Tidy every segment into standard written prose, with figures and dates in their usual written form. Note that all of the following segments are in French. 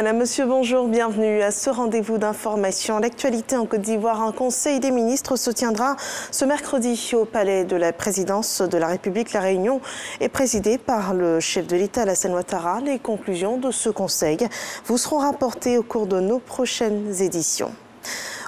Madame, Monsieur, bonjour, bienvenue à ce rendez-vous d'information. L'actualité en Côte d'Ivoire, un conseil des ministres se tiendra ce mercredi au palais de la présidence de la République. La réunion est présidée par le chef de l'État, Alassane Ouattara. Les conclusions de ce conseil vous seront rapportées au cours de nos prochaines éditions.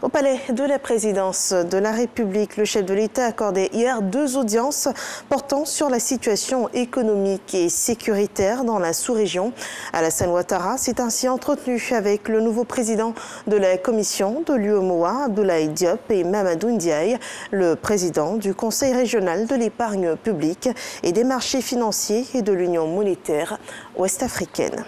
Au palais de la présidence de la République, le chef de l'État a accordé hier 2 audiences portant sur la situation économique et sécuritaire dans la sous-région. Alassane Ouattara s'est ainsi entretenu avec le nouveau président de la commission de l'UEMOA, Abdoulaye Diop, et Mamadou Ndiaye, le président du Conseil régional de l'épargne publique et des marchés financiers et de l'Union monétaire ouest-africaine.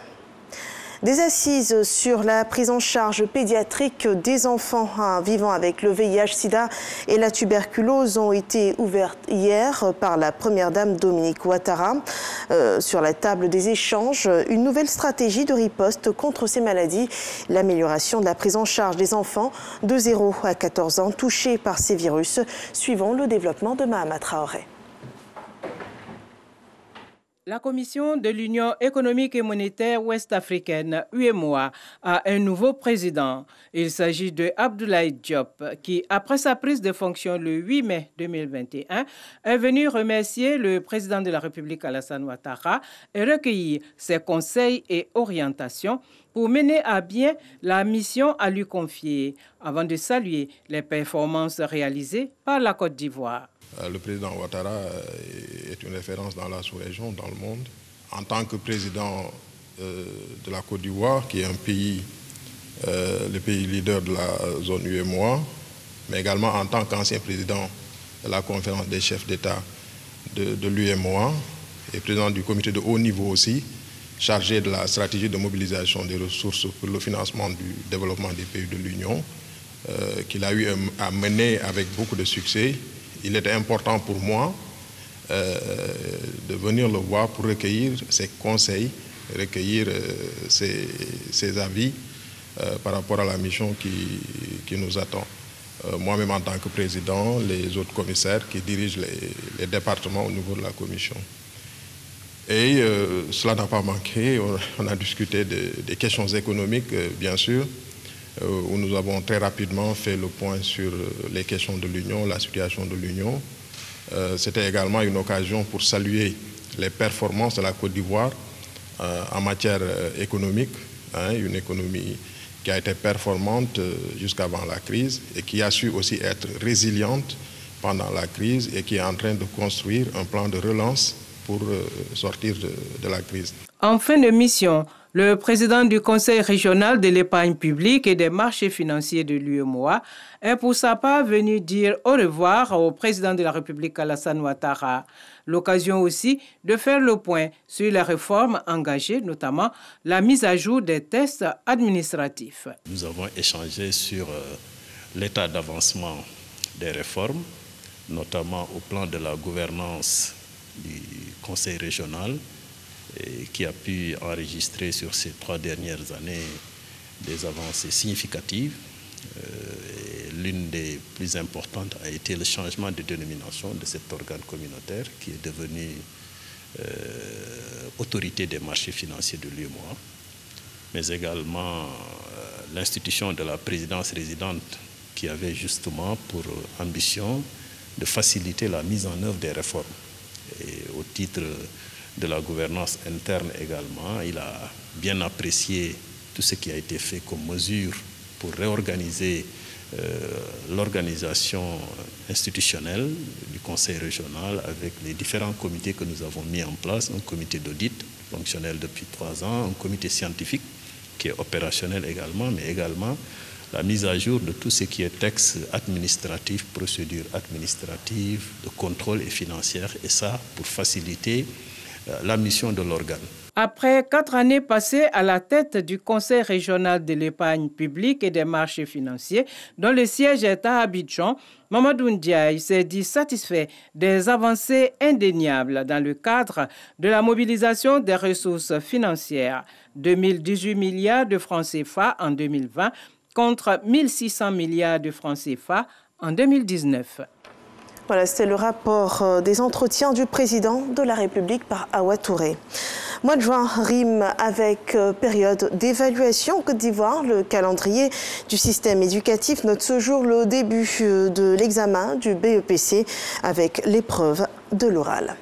Des assises sur la prise en charge pédiatrique des enfants vivant avec le VIH-Sida et la tuberculose ont été ouvertes hier par la première dame Dominique Ouattara. Sur la table des échanges, une nouvelle stratégie de riposte contre ces maladies, l'amélioration de la prise en charge des enfants de 0 à 14 ans touchés par ces virus, suivant le développement de Mahama Traoré. La Commission de l'Union économique et monétaire ouest-africaine, UEMOA, a un nouveau président. Il s'agit de Abdoulaye Diop, qui, après sa prise de fonction le 8 mai 2021, est venu remercier le président de la République, Alassane Ouattara, et recueillir ses conseils et orientations pour mener à bien la mission à lui confier, avant de saluer les performances réalisées par la Côte d'Ivoire. Le président Ouattara est une référence dans la sous-région, dans le monde. En tant que président de la Côte d'Ivoire, qui est un pays, le pays leader de la zone UEMOA, mais également en tant qu'ancien président de la conférence des chefs d'État de l'UEMOA et président du comité de haut niveau aussi, chargé de la stratégie de mobilisation des ressources pour le financement du développement des pays de l'Union, qu'il a eu à mener avec beaucoup de succès. Il était important pour moi de venir le voir pour recueillir ses conseils, recueillir ses avis par rapport à la mission qui nous attend. Moi-même en tant que président, les autres commissaires qui dirigent les départements au niveau de la commission. Et cela n'a pas manqué, on a discuté des questions économiques, bien sûr, où nous avons très rapidement fait le point sur les questions de l'Union, la situation de l'Union. C'était également une occasion pour saluer les performances de la Côte d'Ivoire en matière économique, une économie qui a été performante jusqu'avant la crise et qui a su aussi être résiliente pendant la crise et qui est en train de construire un plan de relance pour sortir de la crise. En fin de mission, le président du Conseil régional de l'épargne publique et des marchés financiers de l'UEMOA est pour sa part venu dire au revoir au président de la République Alassane Ouattara. L'occasion aussi de faire le point sur les réformes engagées, notamment la mise à jour des tests administratifs. Nous avons échangé sur l'état d'avancement des réformes, notamment au plan de la gouvernance du Conseil régional, qui a pu enregistrer sur ces 3 dernières années des avancées significatives. L'une des plus importantes a été le changement de dénomination de cet organe communautaire qui est devenu autorité des marchés financiers de l'UEMOA, mais également l'institution de la présidence résidente qui avait justement pour ambition de faciliter la mise en œuvre des réformes. Et au titre de la gouvernance interne également, il a bien apprécié tout ce qui a été fait comme mesure pour réorganiser l'organisation institutionnelle du Conseil régional avec les différents comités que nous avons mis en place, un comité d'audit fonctionnel depuis 3 ans, un comité scientifique qui est opérationnel également, mais également la mise à jour de tout ce qui est texte administratif, procédures administratives, de contrôle et financière, et ça pour faciliter la mission de l'organe. Après 4 années passées à la tête du Conseil régional de l'épargne publique et des marchés financiers, dont le siège est à Abidjan, Mamadou Ndiaye s'est dit satisfait des avancées indéniables dans le cadre de la mobilisation des ressources financières. 2018 milliards de francs CFA en 2020 contre 1600 milliards de francs CFA en 2019. Voilà, c'était le rapport des entretiens du président de la République par Awa Touré. Mois de juin rime avec période d'évaluation en Côte d'Ivoire. Le calendrier du système éducatif note ce jour le début de l'examen du BEPC avec l'épreuve de l'oral.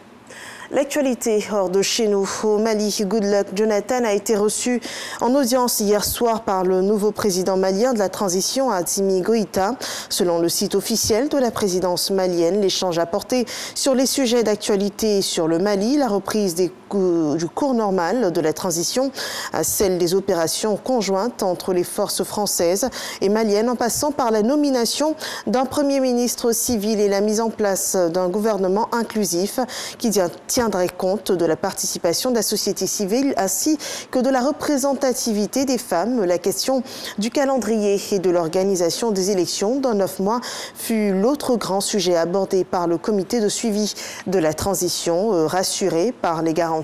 L'actualité hors de chez nous, au Mali, Goodluck Jonathan a été reçu en audience hier soir par le nouveau président malien de la transition, Assimi Goïta. Selon le site officiel de la présidence malienne, l'échange a porté sur les sujets d'actualité sur le Mali, la reprise du cours normal de la transition à celle des opérations conjointes entre les forces françaises et maliennes, en passant par la nomination d'un premier ministre civil et la mise en place d'un gouvernement inclusif qui tiendrait compte de la participation de la société civile ainsi que de la représentativité des femmes. La question du calendrier et de l'organisation des élections dans 9 mois fut l'autre grand sujet abordé par le comité de suivi de la transition. Rassuré par les garanties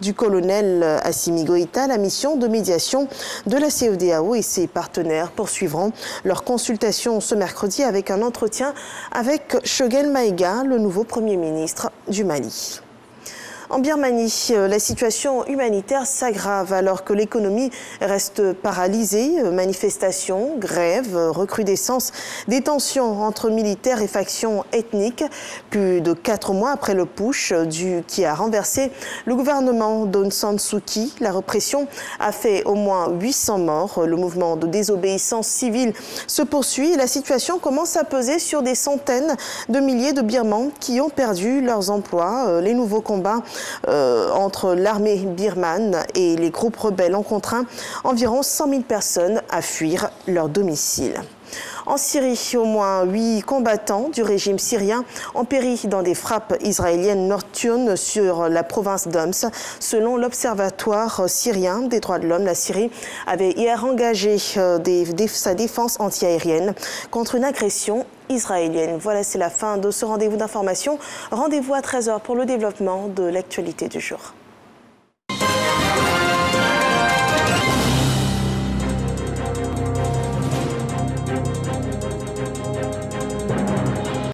du colonel Assimi Goïta, la mission de médiation de la CEDEAO et ses partenaires poursuivront leur consultation ce mercredi avec un entretien avec Choguel Maïga, le nouveau Premier ministre du Mali. En Birmanie, la situation humanitaire s'aggrave alors que l'économie reste paralysée. Manifestations, grèves, recrudescence des tensions entre militaires et factions ethniques. Plus de 4 mois après le putsch qui a renversé le gouvernement d'Aung San Suu Kyi, la répression a fait au moins 800 morts. Le mouvement de désobéissance civile se poursuit et la situation commence à peser sur des centaines de milliers de Birmans qui ont perdu leurs emplois. Les nouveaux combats entre l'armée birmane et les groupes rebelles ont contraint environ 100 000 personnes à fuir leur domicile. En Syrie, au moins 8 combattants du régime syrien ont péri dans des frappes israéliennes nocturnes sur la province d'Homs. Selon l'Observatoire syrien des droits de l'homme, la Syrie avait hier engagé sa défense antiaérienne contre une agression israélienne. Voilà, c'est la fin de ce rendez-vous d'information. Rendez-vous à 13h pour le développement de l'actualité du jour.